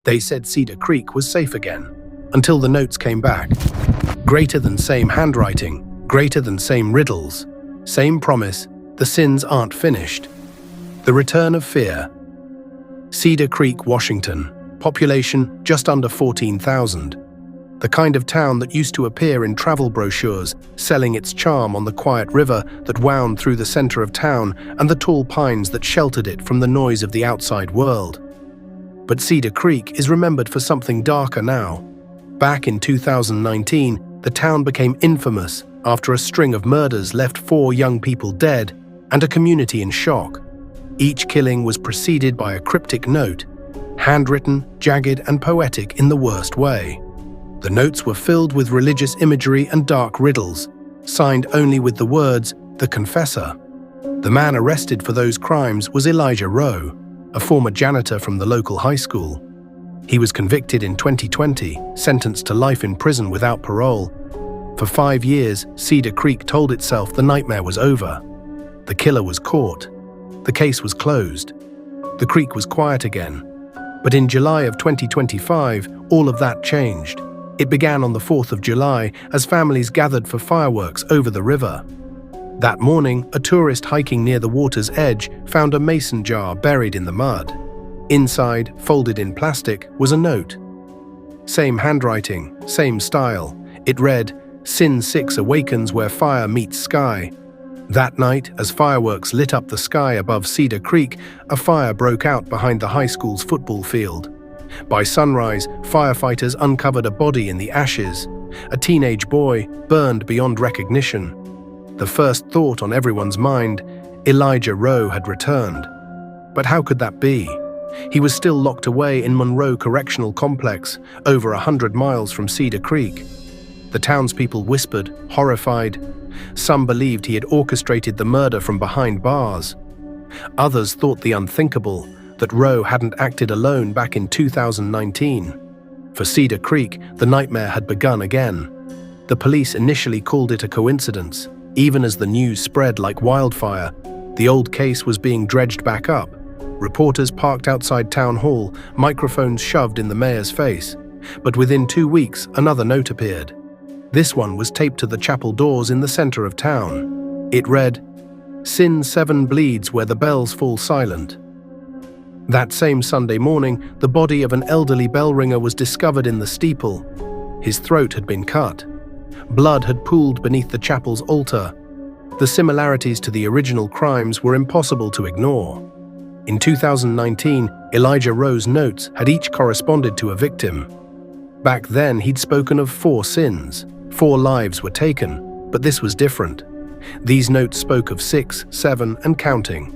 They said Cedar Creek was safe again, until the notes came back. Greater than same handwriting, greater than same riddles, same promise, the sins aren't finished. The return of fear. Cedar Creek, Washington, population just under 14,000. The kind of town that used to appear in travel brochures, selling its charm on the quiet river that wound through the center of town and the tall pines that sheltered it from the noise of the outside world. But Cedar Creek is remembered for something darker now. Back in 2019, the town became infamous after a string of murders left 4 young people dead and a community in shock. Each killing was preceded by a cryptic note, handwritten, jagged, and poetic in the worst way. The notes were filled with religious imagery and dark riddles, signed only with the words, "The Confessor." The man arrested for those crimes was Elijah Rowe, a former janitor from the local high school. He was convicted in 2020, sentenced to life in prison without parole. For 5 years, Cedar Creek told itself the nightmare was over. The killer was caught. The case was closed. The creek was quiet again. But in July of 2025, all of that changed. It began on the 4th of July as families gathered for fireworks over the river. That morning, a tourist hiking near the water's edge found a mason jar buried in the mud. Inside, folded in plastic, was a note. Same handwriting, same style. It read, "Sin 6 awakens where fire meets sky." That night, as fireworks lit up the sky above Cedar Creek, a fire broke out behind the high school's football field. By sunrise, firefighters uncovered a body in the ashes. A teenage boy, burned beyond recognition. The first thought on everyone's mind, Elijah Rowe had returned. But how could that be? He was still locked away in Monroe Correctional Complex, over 100 miles from Cedar Creek. The townspeople whispered, horrified. Some believed he had orchestrated the murder from behind bars. Others thought the unthinkable, that Rowe hadn't acted alone back in 2019. For Cedar Creek, the nightmare had begun again. The police initially called it a coincidence. Even as the news spread like wildfire, the old case was being dredged back up. Reporters parked outside town hall, microphones shoved in the mayor's face. But within 2 weeks, another note appeared. This one was taped to the chapel doors in the center of town. It read, "Sin 7 bleeds where the bells fall silent." That same Sunday morning, the body of an elderly bell ringer was discovered in the steeple. His throat had been cut. Blood had pooled beneath the chapel's altar. The similarities to the original crimes were impossible to ignore. In 2019, Elijah Rowe's notes had each corresponded to a victim. Back then, he'd spoken of 4 sins. 4 lives were taken, but this was different. These notes spoke of 6, 7, and counting.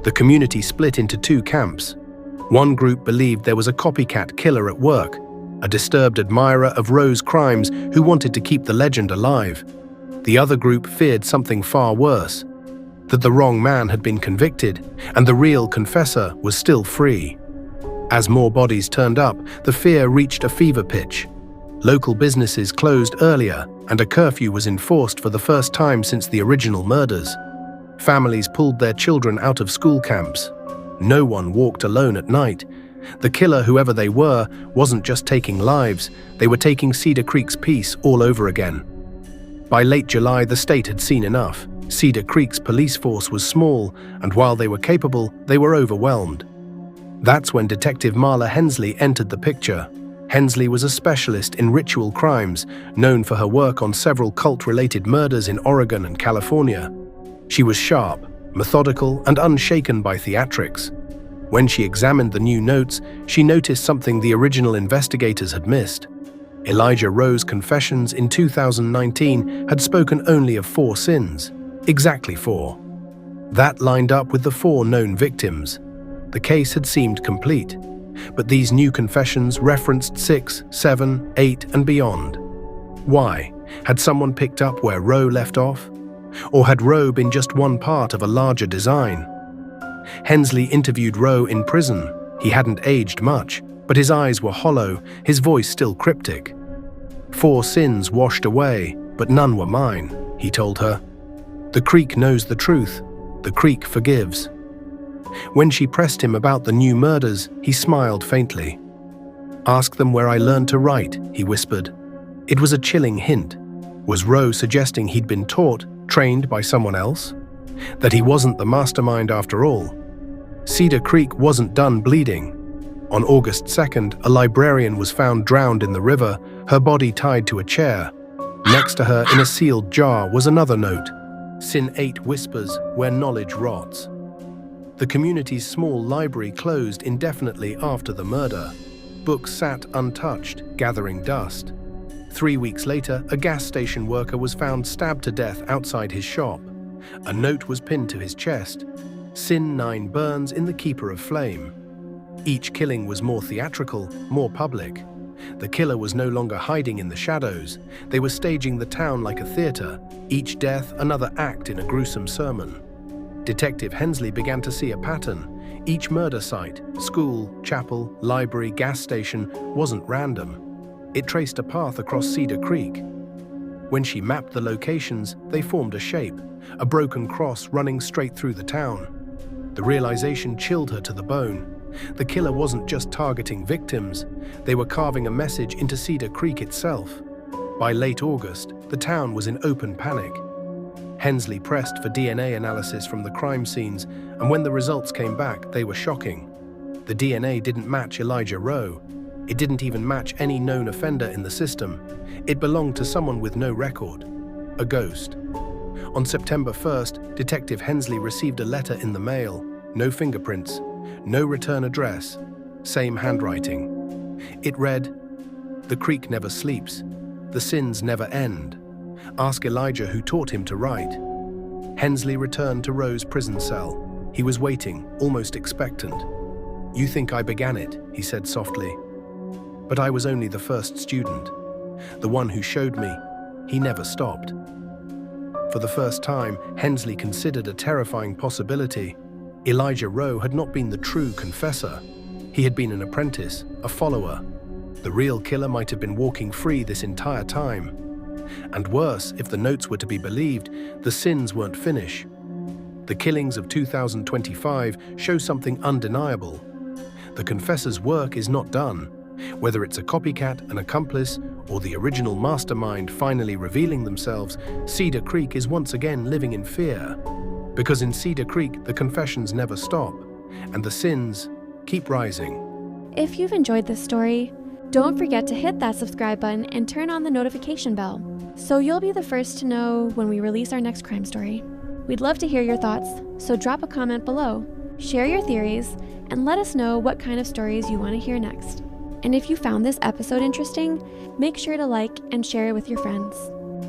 The community split into 2 camps. One group believed there was a copycat killer at work, a disturbed admirer of Rowe's crimes who wanted to keep the legend alive. The other group feared something far worse, that the wrong man had been convicted and the real confessor was still free. As more bodies turned up, the fear reached a fever pitch. Local businesses closed earlier, and a curfew was enforced for the first time since the original murders. Families pulled their children out of school camps. No one walked alone at night. The killer, whoever they were, wasn't just taking lives, they were taking Cedar Creek's peace all over again. By late July, the state had seen enough. Cedar Creek's police force was small, and while they were capable, they were overwhelmed. That's when Detective Marla Hensley entered the picture. Hensley was a specialist in ritual crimes, known for her work on several cult-related murders in Oregon and California. She was sharp, methodical, and unshaken by theatrics. When she examined the new notes, she noticed something the original investigators had missed. Elijah Rowe's confessions in 2019 had spoken only of 4 sins, exactly 4. That lined up with the 4 known victims. The case had seemed complete, but these new confessions referenced 6, 7, 8, and beyond. Why? Had someone picked up where Rowe left off? Or had Rowe been just one part of a larger design? Hensley interviewed Rowe in prison. He hadn't aged much, but his eyes were hollow, his voice still cryptic. 4 sins washed away, but none were mine, he told her. The creek knows the truth. The creek forgives. When she pressed him about the new murders, he smiled faintly. "Ask them where I learned to write," he whispered. It was a chilling hint. Was Rowe suggesting he'd been taught, trained by someone else? That he wasn't the mastermind after all? Cedar Creek wasn't done bleeding. On August 2nd, a librarian was found drowned in the river, her body tied to a chair. Next to her, in a sealed jar, was another note. Sin 8 whispers where knowledge rots. The community's small library closed indefinitely after the murder. Books sat untouched, gathering dust. 3 weeks later, a gas station worker was found stabbed to death outside his shop. A note was pinned to his chest. Sin 9 burns in the Keeper of Flame. Each killing was more theatrical, more public. The killer was no longer hiding in the shadows. They were staging the town like a theater, each death another act in a gruesome sermon. Detective Hensley began to see a pattern. Each murder site, school, chapel, library, gas station, wasn't random. It traced a path across Cedar Creek. When she mapped the locations, they formed a shape, a broken cross running straight through the town. The realization chilled her to the bone. The killer wasn't just targeting victims, they were carving a message into Cedar Creek itself. By late August, the town was in open panic. Hensley pressed for DNA analysis from the crime scenes, and when the results came back, they were shocking. The DNA didn't match Elijah Rowe. It didn't even match any known offender in the system. It belonged to someone with no record, a ghost. On September 1st, Detective Hensley received a letter in the mail. No fingerprints, no return address, same handwriting. It read, "The creek never sleeps. The sins never end. Ask Elijah who taught him to write." Hensley returned to Rowe's prison cell. He was waiting, almost expectant. "You think I began it," he said softly. "But I was only the first student. The one who showed me. He never stopped." For the first time, Hensley considered a terrifying possibility. Elijah Rowe had not been the true confessor. He had been an apprentice, a follower. The real killer might have been walking free this entire time. And worse, if the notes were to be believed, the sins weren't finished. The killings of 2025 show something undeniable. The confessor's work is not done. Whether it's a copycat, an accomplice, or the original mastermind finally revealing themselves, Cedar Creek is once again living in fear. Because in Cedar Creek, the confessions never stop, and the sins keep rising. If you've enjoyed this story, don't forget to hit that subscribe button and turn on the notification bell, so you'll be the first to know when we release our next crime story. We'd love to hear your thoughts, so drop a comment below, share your theories, and let us know what kind of stories you want to hear next. And if you found this episode interesting, make sure to like and share it with your friends.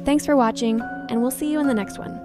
Thanks for watching, and we'll see you in the next one.